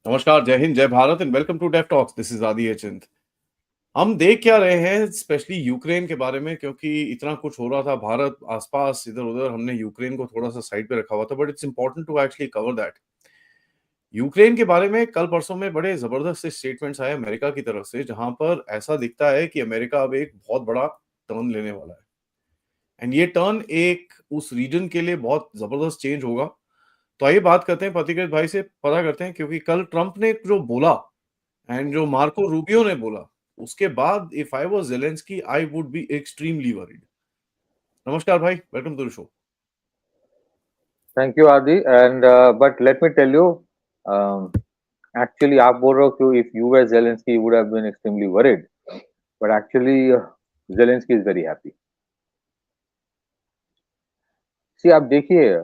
नमस्कार, जय हिंद, जय Bharat and welcome to Dev talks. This is Adi एचंद। हम देख क्या रहे हैं स्पेशली यूक्रेन के बारे में, क्योंकि इतना कुछ हो रहा था भारत आसपास इधर-उधर, हमने यूक्रेन को थोड़ा-सा साइड पे रखा हुआ था, but it's important to actually cover that. Ukraine के बारे में कल परसों में बड़े जबरदस्त से स्टेटमेंट्स आए अमेरिका की तरफ से, जहां पर ऐसा दिखता है कि अमेरिका अब एक बहुत बड़ा टर्न लेने वाला है। एंड ये टर्न एक उस रीजन के लिए बहुत जबरदस्त चेंज होगा। तो आइए बात करते हैं, पथिकृत भाई से पता करते हैं, क्योंकि कल ट्रंप ने जो बोला एंड जो मार्को रूबियो ने बोला, उसके बाद if I was Zelensky I would be extremely worried. नमस्कार भाई, welcome to the show. Thank you Adi and but let me tell you actually आप बोल रहे हो कि if you were Zelensky would have been extremely worried but actually Zelensky is very happy. See आप देखिए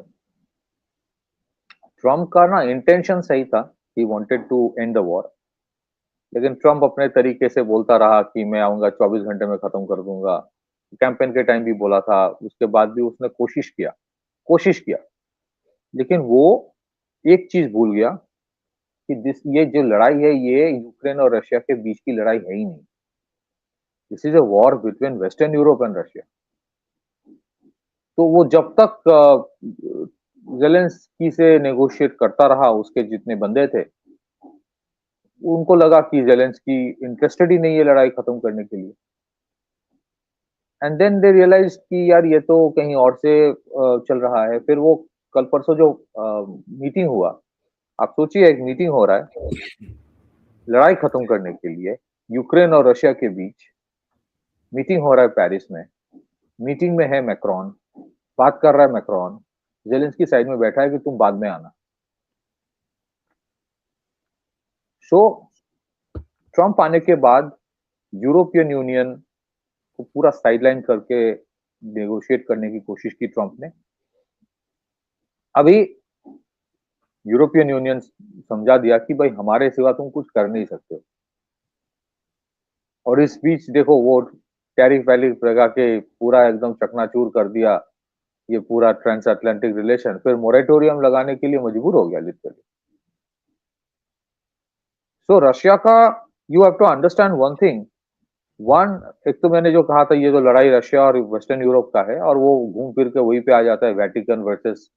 Trump का ना इंटेंशन सही था, he wanted to end the war, लेकिन ट्रम्प अपने तरीके से बोलता रहा कि मैं आऊंगा 24 घंटे में खत्म कर दूंगा। कैंपेन के टाइम भी बोला था, उसके बाद भी उसने कोशिश किया, लेकिन वो एक चीज भूल गया कि ये जो लड़ाई है ये यूक्रेन और रशिया के बीच की लड़ाई है ही नहीं। This is a war between western Europe and Russia. तो वो जब तक जेलेंस्की से नेगोशिएट करता रहा, उसके जितने बंदे थे उनको लगा कि जेलेंस्की इंटरेस्टेड ही नहीं है लड़ाई खत्म करने के लिए। एंड देन दे रियलाइज कि यार ये तो कहीं और से चल रहा है। फिर वो कल परसों जो मीटिंग हुआ, आप सोचिए एक मीटिंग हो रहा है लड़ाई खत्म करने के लिए यूक्रेन और रशिया के बीच। मीटिंग हो रहा है पेरिस में, मीटिंग में है मैक्रोन, बात कर रहा है मैक्रोन, जेलेंस्की साइड में बैठा है कि तुम बाद में आना। सो ट्रंप आने के बाद यूरोपियन यूनियन को पूरा साइडलाइन करके नेगोशिएट करने की कोशिश की ट्रंप ने। अभी यूरोपियन यूनियन समझा दिया कि भाई हमारे सिवा तुम कुछ कर नहीं सकते। और इस बीच देखो वो टैरिफ वैरिफ लगा के पूरा एकदम चकनाचूर कर दिया ये पूरा ट्रांस अटलांटिक रिलेशन, फिर मोरेटोरियम लगाने के लिए मजबूर हो गया लिटरली। सो रशिया का you have to understand one thing. One, एक तो मैंने जो कहा था ये तो लड़ाई रशिया और वेस्टर्न यूरोप का है, और वो घूम फिर के वहीं पे आ जाता है वेटिकन वर्सेस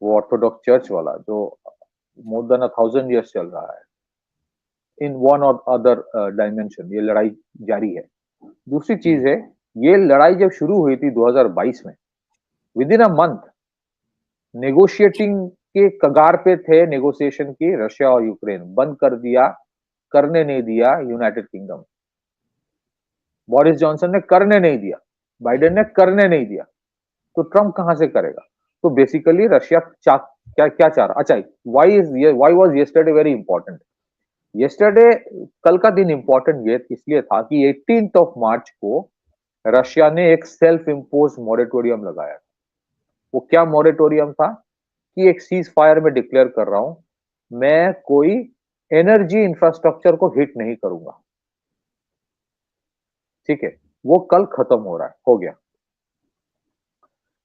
वो ऑर्थोडॉक्स चर्च वाला, जो मोर देन 1000 years चल रहा है। इन वन और अदर डायमेंशन ये लड़ाई जारी है। दूसरी चीज है, ये लड़ाई जब शुरू हुई थी 2022 में, with in a month negotiating के कगार पे थे नेगोशिएशन की रशिया और यूक्रेन। बंद कर दिया, करने नहीं दिया यूनाइटेड किंगडम। बोरिस जॉनसन ने करने नहीं दिया, बाइडेन ने करने नहीं दिया, तो ट्रंप कहां से करेगा? तो बेसिकली रशिया क्या चाह रहा? अच्छा, why was yesterday very important? Yesterday, कल का दिन इंपॉर्टेंट ये इसलिए था कि 18th of March को रशिया ने एक सेल्फ इम्पोज मॉरेटोरियम लगाया। वो क्या मॉरेटोरियम था कि एक सीज फायर में डिक्लेयर कर रहा हूं, मैं कोई एनर्जी इंफ्रास्ट्रक्चर को हिट नहीं करूंगा। ठीक है, वो कल खत्म हो रहा है, हो गया।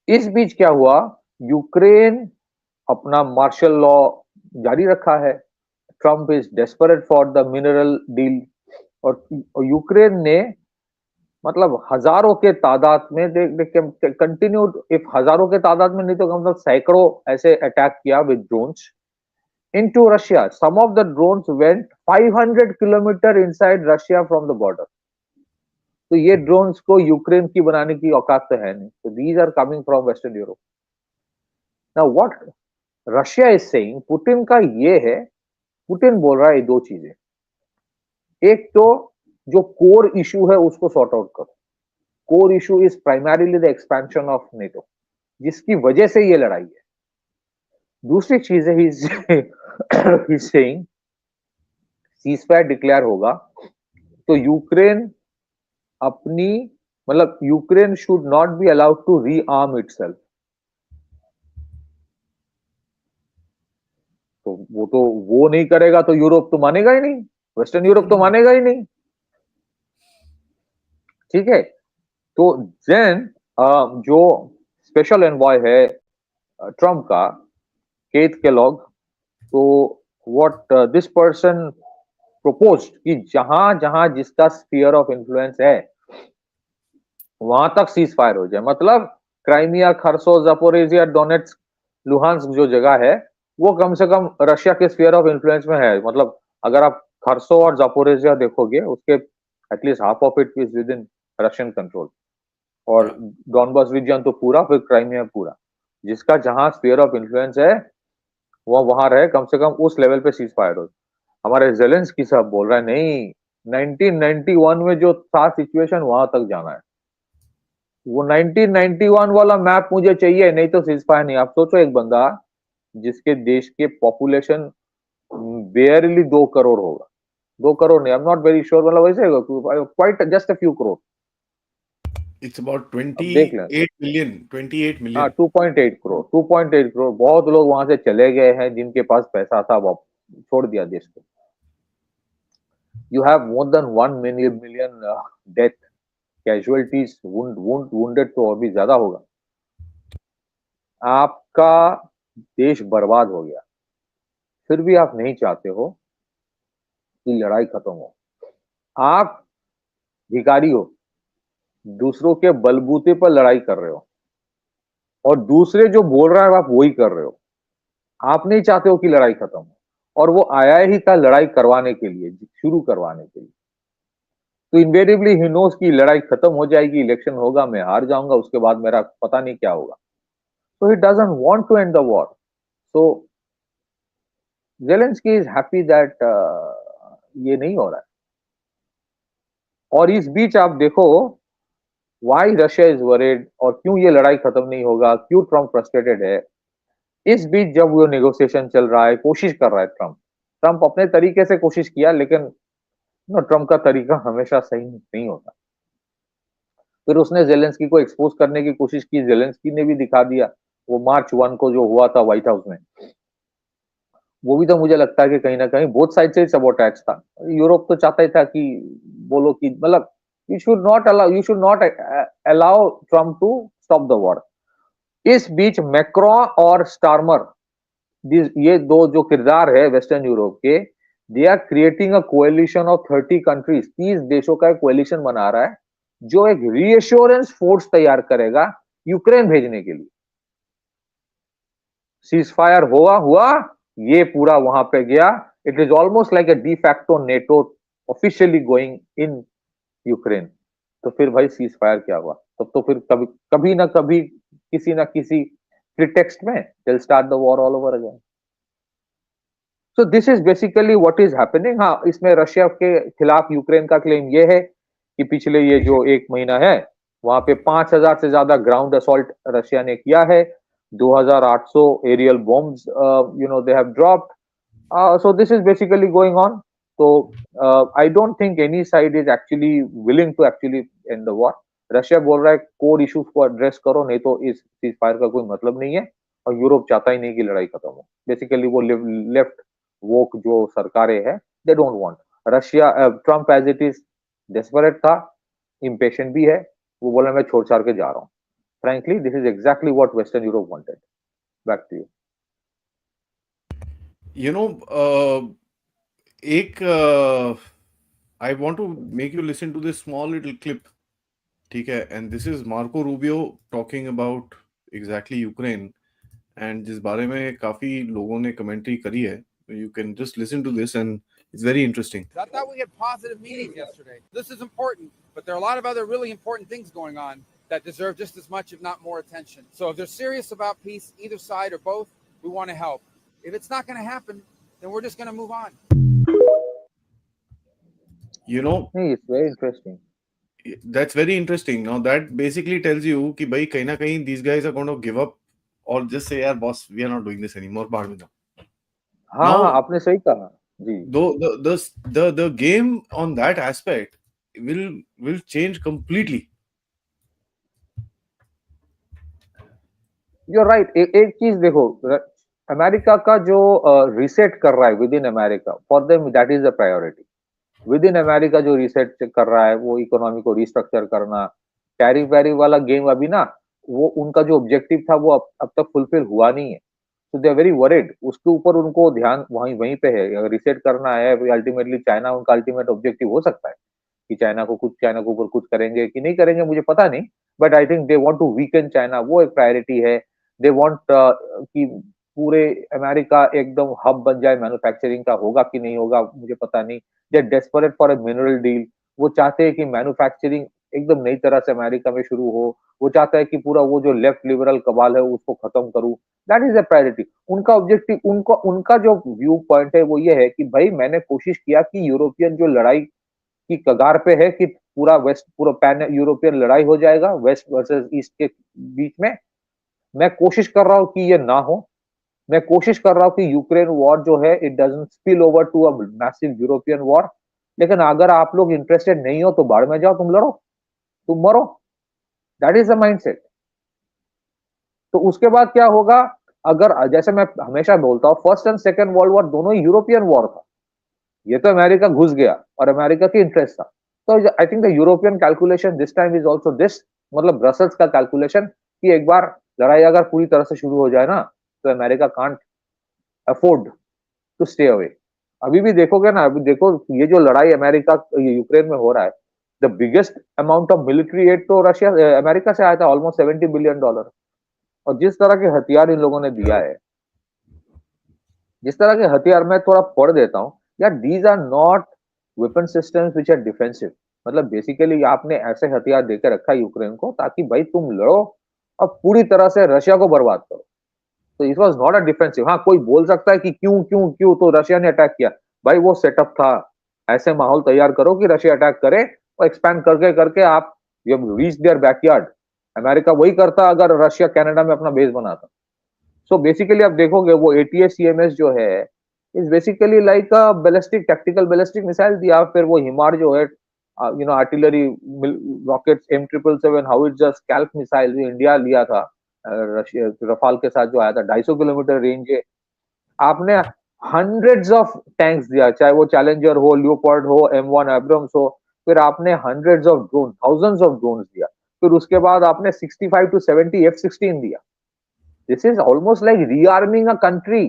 इस बीच क्या हुआ, यूक्रेन अपना मार्शल लॉ जारी रखा है। Trump is desperate for the mineral deal, और यूक्रेन ने मतलब हजारों के तादाद में कंटिन्यूड, इफ हजारों के तादाद में नहीं तो कम से कम सैकड़ों ऐसे अटैक किया with drones into Russia. Some of the drones went 500 kilometre inside Russia from the border. तो ये ड्रोन्स को यूक्रेन की बनाने की औकात तो है नहीं, तो these are coming from western Europe. Now what Russia is saying, Putin का ये है, पुतिन बोल रहा है दो चीजें। एक तो जो कोर इशू है उसको सॉर्ट आउट करो। Core issue is primarily the expansion of NATO, जिसकी वजह से ये लड़ाई है। दूसरी चीज है ही सेइंग सीजफायर डिक्लेयर होगा तो यूक्रेन अपनी, मतलब Ukraine should not be allowed to rearm itself. तो वो नहीं करेगा तो यूरोप तो मानेगा ही नहीं, वेस्टर्न यूरोप तो मानेगा ही नहीं। ठीक है, तो देन जो स्पेशल एनवॉय है ट्रम्प का, केथ केलॉग, तो what this person proposed कि जहां जहां जिसका स्फीयर ऑफ इन्फ्लुएंस है वहां तक सीज फायर हो जाए। मतलब क्राइमिया, खरसो, जापोरेजिया, डोनेट्स्क, लुहांस्क जो जगह है वो कम से कम रशिया के स्फीयर ऑफ इन्फ्लुएंस में है। मतलब अगर आप खरसो और जापोरेजिया देखोगे उसके at least half of it is with in Russian control, और Yeah. डॉनबास रीजन तो पूरा, फिर क्राइमिया पूरा। जिसका जहां स्फीयर ऑफ इन्फ्लुएंस है वो वहां रहे, कम से कम उस लेवल पे सीज फायर हो। हमारे जेलेंस्की साहब बोल रहा है नहीं, 1991 में जो था सिचुएशन वहां तक जाना है। वो 1991 वाला मैप मुझे चाहिए, नहीं तो सीज फायर नहीं। आप सोचो एक बंदा जिसके देश के पॉपुलेशन बेयरली 2 करोड़ होगा, 2 करोड़ नहीं, I am not very sure, मतलब वैसे quite just a few crore. It's about अब देख लें, 28 million, 28 हाँ million. 2.8 करोड़, 2.8 करोड़। बहुत लोग वहां से चले गए हैं जिनके पास पैसा था, वो छोड़ दिया देश को। You have more than 1 million death, casualties, wounded तो और भी ज्यादा होगा। आपका देश बर्बाद हो गया, फिर भी आप नहीं चाहते हो कि लड़ाई खत्म हो। आप भिखारी हो, दूसरों के बलबूते पर लड़ाई कर रहे हो, और दूसरे जो बोल रहा है आप वही कर रहे हो। आप नहीं चाहते हो कि लड़ाई खत्म हो, और वो आया ही था लड़ाई करवाने के लिए, शुरू करवाने के लिए। तो इनवेरिएबली ही नोस कि लड़ाई खत्म हो जाएगी, इलेक्शन होगा, मैं हार जाऊंगा, उसके बाद मेरा पता नहीं क्या होगा। So he doesn't want to end the war. So Zelensky is happy that ये नहीं हो रहा है। और इस बीच आप देखो why Russia is worried, और क्यों ये लड़ाई खत्म नहीं होगा, क्यों ट्रम्प फ्रस्ट्रेटेड है। इस बीच जब वो नेगोशिएशन चल रहा है, कोशिश कर रहा है ट्रम्प, ट्रम्प अपने तरीके से कोशिश किया, लेकिन ट्रम्प का तरीका हमेशा सही नहीं होता। फिर उसने जेलेंस्की को एक्सपोज करने की कोशिश की, जेलेंस्की ने भी दिखा दिया। वो मार्च 1 को जो हुआ था व्हाइट हाउस में, वो भी तो मुझे लगता है कि कहीं ना कहीं बोथ साइड से सबोटैच था। यूरोप तो चाहता ही था कि बोलो कि मतलब you should not allow Trump to stop the war. इस बीच मैक्रोन और स्टार्मर, ये दो जो किरदार है वेस्टर्न यूरोप के, they are creating a coalition of 30 countries, 30 देशों का एक कोएलिशन बना रहा है जो एक रीएश्योरेंस फोर्स तैयार करेगा यूक्रेन भेजने के लिए। सीज फायर हुआ, ये पूरा वहां पे गया। It is almost like a de facto NATO officially going in Ukraine. तो फिर भाई सीज फायर क्या हुआ? तब तो फिर कभी कभी ना कभी किसी ना किसी प्रिटेक्स्ट में they'll start the war all over again. So this is basically what is happening. हाँ, इसमें रशिया के खिलाफ यूक्रेन का क्लेम ये है कि पिछले ये जो 1 महीना है वहां पे 5,000 से ज्यादा ग्राउंड असॉल्ट रशिया ने किया है, 2,800 aerial bombs they have dropped. So this is basically going on. So I don't think any side is actually willing to actually end the war. Russia बोल रहा है कोर इश्यूज को address करो, नहीं तो इस सीज फायर का कोई मतलब नहीं है। और यूरोप चाहता ही नहीं कि लड़ाई खत्म हो। बेसिकली वो लेफ्ट वोक जो सरकारें हैं, they don't want Russia. Trump as it is desperate था, इम्पेशेंट भी है, वो बोला मैं छोड़ छाड़ के जा रहा हूँ। Frankly this is exactly what western Europe wanted. Back to you. You know, एक I want to make you listen to this small little clip, ठीक है? And this is Marco Rubio talking about exactly Ukraine, and जिस बारे में काफी लोगों ने commentary करी है। You can just listen to this, and it's very interesting. I thought we had positive meetings yesterday. This is important, but there are a lot of other really important things going on that deserve just as much, if not more, attention. So if they're serious about peace, either side or both, we want to help. If it's not going to happen, then we're just going to move on. You know, Hey, it's very interesting. that's very interesting. Now that basically tells you कि भाई कहीं ना कहीं these guys are going to give up or just say यार boss, we are not doing this anymore, बाद में जाओ। हाँ Now, हाँ, आपने सही कहा जी। the game on that aspect will change completely. You are right. एक चीज देखो, अमेरिका का जो रीसेट कर रहा है with in America, for them that is the priority. With in America जो रीसेट कर रहा है वो इकोनॉमी को रिस्ट्रक्चर करना, टैरिफ वैरिफ वाला गेम अभी ना, वो उनका जो ऑब्जेक्टिव था वो अब तक फुलफिल हुआ नहीं है। सो दे आर वेरी वरीड, उसके ऊपर उनको ध्यान वहीं वहीं पे है, अगर रीसेट करना है अल्टीमेटली चाइना उनका अल्टीमेट ऑब्जेक्टिव हो सकता है कि चाइना के ऊपर कुछ करेंगे कि नहीं करेंगे मुझे पता नहीं, but I think they want to weaken China, वो एक प्रायोरिटी है। दे वांट कि पूरे अमेरिका एकदम हब बन जाए मैन्युफैक्चरिंग का, होगा कि नहीं होगा मुझे पता नहीं। They are desperate for a mineral deal, वो चाहते हैं कि मैन्युफैक्चरिंग एकदम नई तरह से अमेरिका में शुरू हो, वो चाहता है कि पूरा वो जो लेफ्ट लिबरल कबाल है उसको खत्म करूं, दैट इज अ प्रायोरिटी। उनका ऑब्जेक्टिव, उनको उनका जो व्यू पॉइंट है वो ये है कि भाई मैंने कोशिश किया कि यूरोपियन जो लड़ाई की कगार पे है कि पूरा वेस्ट, पूरा पैन यूरोपियन लड़ाई हो जाएगा वेस्ट वर्सेस ईस्ट के बीच में, मैं कोशिश कर रहा हूं कि ये ना हो। मैं कोशिश कर रहा हूं कि यूक्रेन वॉर जो है it doesn't spill over to a massive European war. लेकिन अगर आप लोग इंटरेस्टेड नहीं हो तो बाढ़ में जाओ, तुम लड़ो, तुम मरो, दैट इज द माइंडसेट। तो उसके बाद क्या होगा, अगर जैसे मैं हमेशा बोलता हूं first and second world war दोनों ही यूरोपियन वॉर था, ये तो अमेरिका घुस गया और अमेरिका की इंटरेस्ट था। तो I think the European calculation this time is also this, मतलब ब्रसल्स का कैलकुलेशन कि एक बार लड़ाई अगर पूरी तरह से शुरू हो जाए ना तो America can't afford to stay away. अभी भी देखोगे ना, अभी देखो ये जो लड़ाई अमेरिका यूक्रेन में हो रहा है, the biggest amount of military add तो रशिया अमेरिका से आया था, ऑलमोस्ट $70 बिलियन। और जिस तरह के हथियार इन लोगों ने दिया है, जिस तरह के हथियार, मैं थोड़ा पढ़ देता हूँ यार, these are not weapon systems which are defensive. मतलब बेसिकली आपने ऐसे हथियार देकर रखा है यूक्रेन को ताकि भाई तुम लड़ो और पूरी तरह से रशिया को बर्बाद करो। तो it was not a defensive. हाँ, कोई बोल सकता है कि क्यों क्यों क्यों तो रशिया ने अटैक किया, भाई वो सेटअप था, ऐसे माहौल तैयार करो कि रशिया अटैक करे और एक्सपैंड करके करके आप you reach their backyard. America वही करता अगर रशिया कनाडा में अपना बेस बनाता। सो बेसिकली आप देखोगे वो ATACMS जो है is basically like a ballistic tactical ballistic missile दिया। फिर वो हिमार जो है artillery rockets M777 how it's just scalp missile जो इंडिया लिया था रशिया रफाल के साथ जो आया था, 250 किलोमीटर रेंज है। आपने हंड्रेड्स ऑफ टैंक्स दिया, चाहे वो चैलेंजर हो, लियोपार्ड हो, M1 एब्रम्स हो। फिर आपने hundreds of drone, thousands of drone दिया। फिर उसके बाद आपने 65 to 70 F-16 दिया। This is almost like rearming a country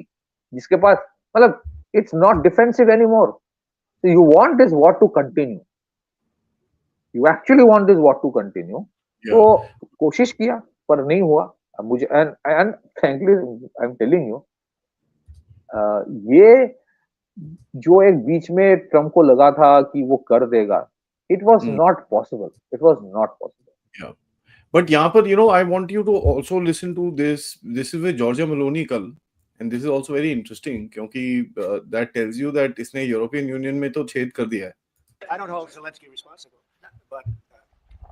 जिसके पास, मतलब it's not defensive any more. So you want this war to continue. You actually want this war to continue. तो Yeah. कोशिश किया पर नहीं हुआ। अब मुझे and frankly I am telling you, ये जो एक बीच में ट्रम्प को लगा था कि वो कर देगा, it was Hmm. Not possible, it was not possible. Yeah. But यहाँ पर, I want you to also listen to this. This is with Giorgia Meloni कल, and this is also very interesting क्योंकि that tells you that इसने European union में तो छेद कर दिया है. I don't hold Zelensky responsible, but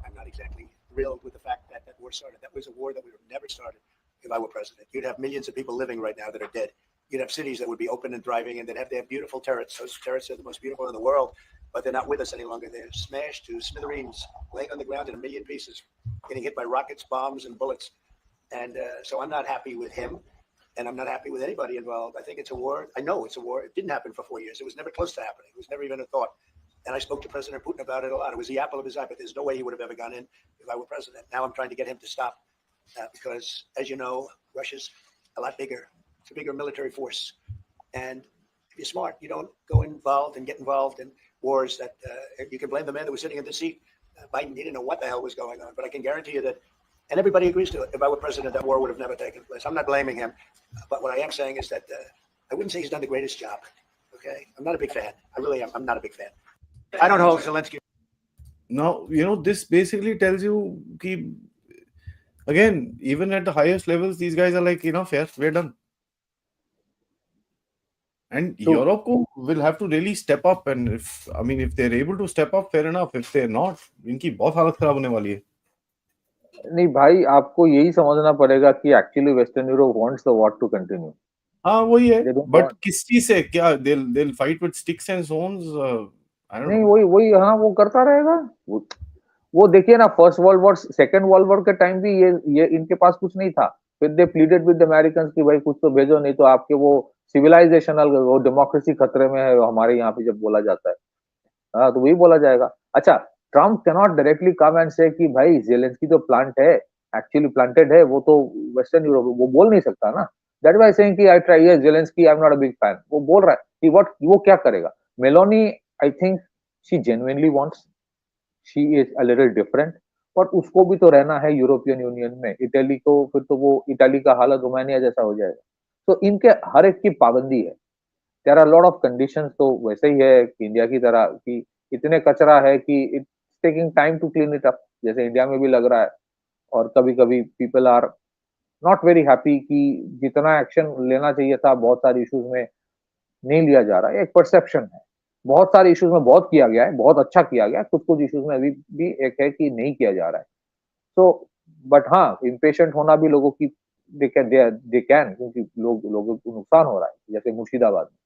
I'm not exactly thrilled with the fact that that war started. That was a war that would have never started if I were president. You'd have millions of people living right now that are dead. You'd have cities that would be open and thriving, and they'd have their beautiful turrets. Those turrets are the most beautiful in the world, but they're not with us any longer. They're smashed to smithereens, laying on the ground in a million pieces, getting hit by rockets, bombs, and bullets. And so I'm not happy with him, and I'm not happy with anybody involved. I think it's a war. I know it's a war. It didn't happen for 4 years. It was never close to happening. It was never even a thought. And I spoke to President Putin about it a lot. It was the apple of his eye, but there's no way he would have ever gone in if I were president. Now I'm trying to get him to stop because, as you know, Russia's a lot bigger. It's a bigger military force. And if you're smart, you don't go involved and get involved in wars that you can blame the man that was sitting in the seat. Biden, he didn't know what the hell was going on. But I can guarantee you that, and everybody agrees to it, if I were president, that war would have never taken place. I'm not blaming him. But what I am saying is that I wouldn't say he's done the greatest job. Okay? I'm not a big fan. I really am. I'm not a big fan. I don't hold Zelensky. Now, this basically tells you कि, again, even at the highest levels, these guys are like, fair, we're done. And So- Europe will have to really step up, and if they're able to step up, fair enough. If they're not, इनकी बहुत हालत खराब होने वाली है. नहीं भाई, आपको यही समझना पड़ेगा कि actually western Europe wants the war to continue. हाँ, वही है. They don't But want- किस चीज से क्या they'll fight with sticks and stones? I don't नहीं, know. वही हाँ, वो करता रहेगा। वो देखिए ना, first world war, second world war के टाइम भी ये इनके पास कुछ नहीं था। फिर दे प्लीडेड विद द अमेरिकन कि भाई कुछ तो भेजो, नहीं तो आपके वो सिविलाइजेशनल वो डेमोक्रेसी खतरे में है हमारे यहाँ पे जब बोला जाता है। हाँ, तो वही बोला जाएगा। अच्छा, Trump can not directly come and से कि भाई जेलेंस्की तो प्लांट है, एक्चुअली प्लांटेड है, वो तो वेस्टर्न यूरोप, वो बोल नहीं सकता ना। दैट वाई सेइंग कि आई ट्राई ये Zelensky I am not a big fan, वो बोल रहा है कि व्हाट वो क्या करेगा। Meloni I think she genuinely wants, she is a little different, पर उसको भी तो रहना है यूरोपियन यूनियन में। इटली को फिर तो वो इटली का हालत रोमानिया जैसा हो जाएगा। तो इनके हर एक की पाबंदी है। There are lot of conditions, तो वैसे ही है कि इंडिया की तरह कि इतने कचरा है कि it's taking time to clean it up, जैसे इंडिया में भी लग रहा है। और कभी-कभी people are not very happy कि जितना एक्शन लेना चाहिए था बहुत सारे इश्यूज में नहीं लिया जा रहा है, एक परसेप्शन है। बहुत सारे इश्यूज में बहुत किया गया है, बहुत अच्छा किया गया है, कुछ-कुछ इश्यूज में अभी भी एक है कि नहीं किया जा रहा है। सो बट हाँ, इम्पेशेंट होना भी लोगों की दे कैन क्योंकि लोगों को नुकसान हो रहा है, जैसे मुर्शिदाबाद में।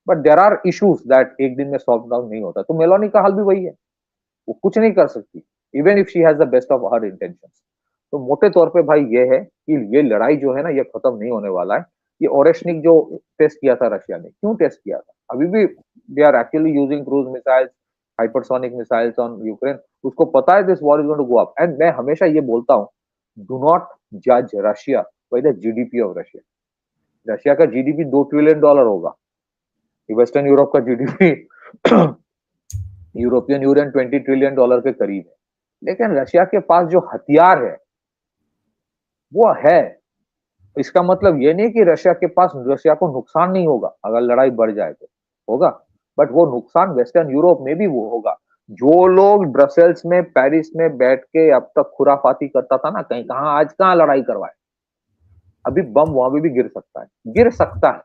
But there are issues that एक दिन में सॉल्व डाउन नहीं होता। तो मेलोनी का हाल भी वही है, वो कुछ नहीं कर सकती, even if she has the best of her intentions. तो मोटे तौर पे भाई ये है कि ये लड़ाई जो है ना, ये खत्म नहीं होने वाला है। ये ओरेशनिक जो टेस्ट किया था रशिया ने, क्यों टेस्ट किया था? अभी भी they are actually using cruise missiles, hypersonic missiles on Ukraine. उसको पता है this war is going to go up, and मैं हमेशा ये बोलता हूँ, डू नॉट जज Russia by the GDP of Russia. Russia का जीडीपी $2 ट्रिलियन होगा, वेस्टर्न यूरोप का जीडीपी यूरोपियन यूनियन $20 ट्रिलियन के करीब है। लेकिन रशिया के पास जो हथियार है वो है। इसका मतलब ये नहीं कि रशिया को नुकसान नहीं होगा अगर लड़ाई बढ़ जाए तो, होगा। बट वो नुकसान वेस्टर्न यूरोप में भी वो होगा। जो लोग ब्रसेल्स में, पेरिस में बैठ के अब तक खुराफाती करता था ना, कहीं कहां आज कहां लड़ाई करवाए, अभी बम वहां भी गिर सकता है, गिर सकता है।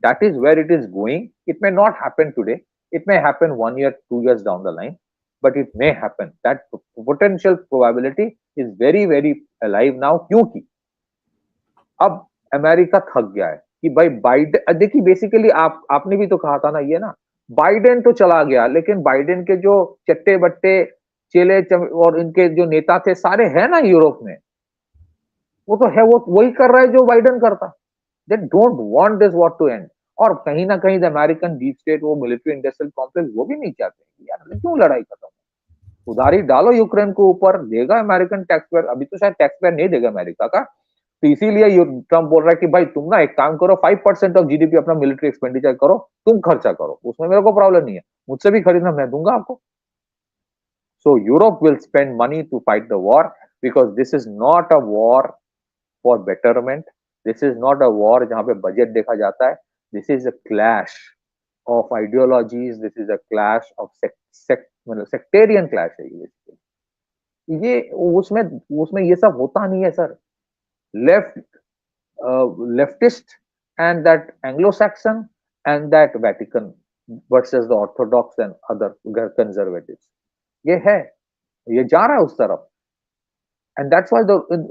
That is where it is going. It may not happen today. It may happen 1 year, 2 years down the line, but it may happen. That potential probability is very, very alive now. क्योंकि अब America थक गया है कि भाई Biden, देखिए basically आपने भी तो कहा था ना ये ना, बाइडेन तो चला गया, लेकिन बाइडेन के जो चट्टे बट्टे और इनके जो नेता थे सारे हैं ना यूरोप में, वो तो है, वो वही कर रहा है जो बाइडेन करता। They don't want this war to end. और कहीं ना कहीं अमेरिकन डीप स्टेट, वो मिलिट्री इंडस्ट्रियल कॉम्प्लेक्स, वो भी नहीं चाहते यार क्यों लड़ाई खत्म। उधारी डालो यूक्रेन को ऊपर, देगा अमेरिकन टैक्स पेयर। अभी तो शायद टैक्स पेयर नहीं देगा अमेरिका का, तो इसीलिए ट्रम्प बोल रहा है कि भाई तुम ना एक काम करो, 5% ऑफ जीडीपी अपना मिलिट्री एक्सपेंडिचर करो, तुम खर्चा करो, उसमें मेरे को प्रॉब्लम नहीं है, मुझसे भी खरीदना मैं दूंगा आपको। So Europe will spend money to fight the war, because this is not a war for betterment, this is not a war जहां पे बजट देखा जाता है। This is a clash of ideologies, this is a clash of मतलब sectarian clash है ये। उसमें उसमें ये सब होता नहीं है sir. Left leftist and that Anglo-Saxon and that Vatican versus the Orthodox and other conservatives. ये है, ये जा रहा है उस तरफ, and that's why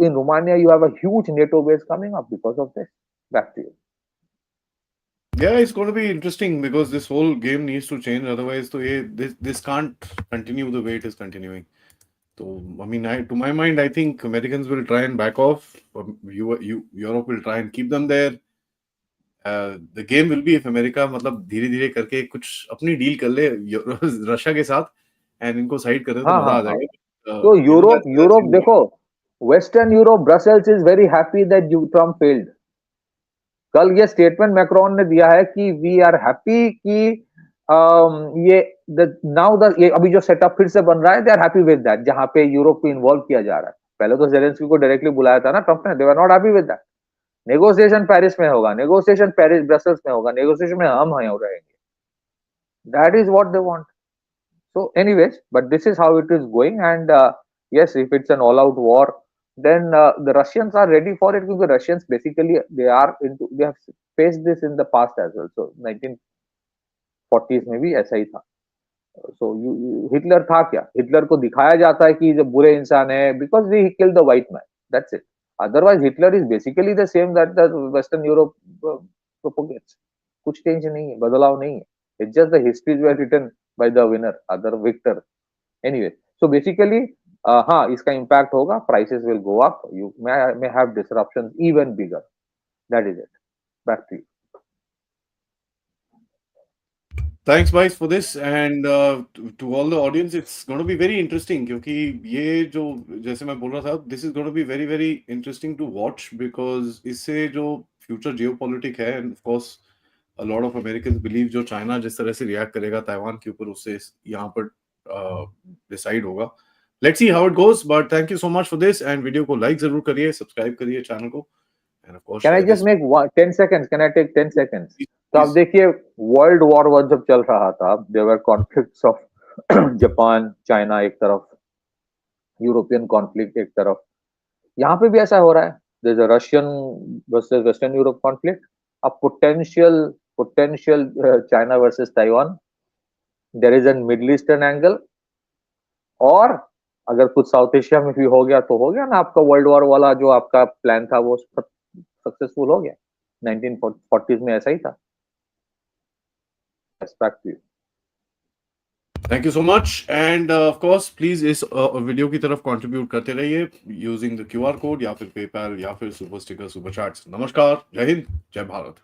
in Romania you have a huge NATO base coming up because of this. Back to you. Yeah, it's going to be interesting because this whole game needs to change. Otherwise, तो ये this can't continue the way it is continuing. So, I mean, to my mind, I think Americans will try and back off. Europe will try and keep them there. The game will be if America मतलब धीरे धीरे करके कुछ अपनी deal कर ले Russia के साथ एंड इनको साइड कर दे तो हाँ मजा हाँ आ हाँ, जाएगा। तो You know, Europe that's Europe देखो, western Europe, Brussels is very happy that Trump failed. कल ये स्टेटमेंट मैक्रोन ने दिया है कि वी आर हैप्पी कि ये ये अभी जो सेटअप फिर से बन रहा है, they are happy with that, जहां पे यूरोप को इन्वॉल्व किया जा रहा है। पहले तो जेलेंस्की को डायरेक्टली बुलाया था ना ट्रम्प ने, they are not happy with that. Negotiation Paris में होगा, नेगोशिएशन पेरिस ब्रसेल्स में होगा, नेगोशिएशन में हम रहेंगे। That is what they want. So anyways, but this is how it is going, and yes, if it's an all-out war, then the Russians are ready for it because Russians basically they have faced this in the past as well. So 1940s में भी ऐसा ही था। So Hitler था क्या? Hitler को दिखाया जाता है कि जब बुरे इंसान है because he killed the white man. That's it. Otherwise, Hitler is basically the same that the Western Europe propagates. कुछ चेंज नहीं है, बदलाव नहीं है। It's just the histories were written by the winner, other victor. Anyway, so basically, हाँ इसका impact होगा, prices will go up. You may have disruptions even bigger. That is it. Back to you. Thanks, Vice, for this, and to all the audience, it's going to be very interesting क्योंकि ये जो जैसे मैं बोल रहा था, this is going to be very very interesting to watch because इससे जो फ्यूचर जियोपॉलिटिक है and of course a lot of Americans believe जो चाइना जिस तरह से रिएक्ट करेगा ताइवान के ऊपर उससे यहाँ पर डिसाइड होगा. Let's see how it goes, but thank you so much for this and video को लाइक जरूर करिए, सब्सक्राइब करिए चैनल को and of course can I just make 10 seconds? Can I take 10 seconds? तो आप देखिए वर्ल्ड वॉर 1 जब चल रहा था, there were conflicts of Japan China एक तरफ, यूरोपियन कॉन्फ्लिक्ट एक तरफ, यहाँ पे भी ऐसा हो रहा है. There is a Russian versus western Europe conflict, a potential China versus Taiwan, there is an middle eastern angle, और अगर कुछ साउथ एशिया में भी हो गया तो हो गया ना, आपका वर्ल्ड वॉर वाला जो आपका प्लान था वो सक्सेसफुल हो गया. 1940s में ऐसा ही था. Respect to you. Thank you so much and of course please इस वीडियो की तरफ कंट्रीब्यूट करते रहिए यूजिंग द क्यूआर कोड या फिर पेपैल या फिर सुपर स्टिकर सुपर चैट्स. नमस्कार, जय हिंद, जय भारत.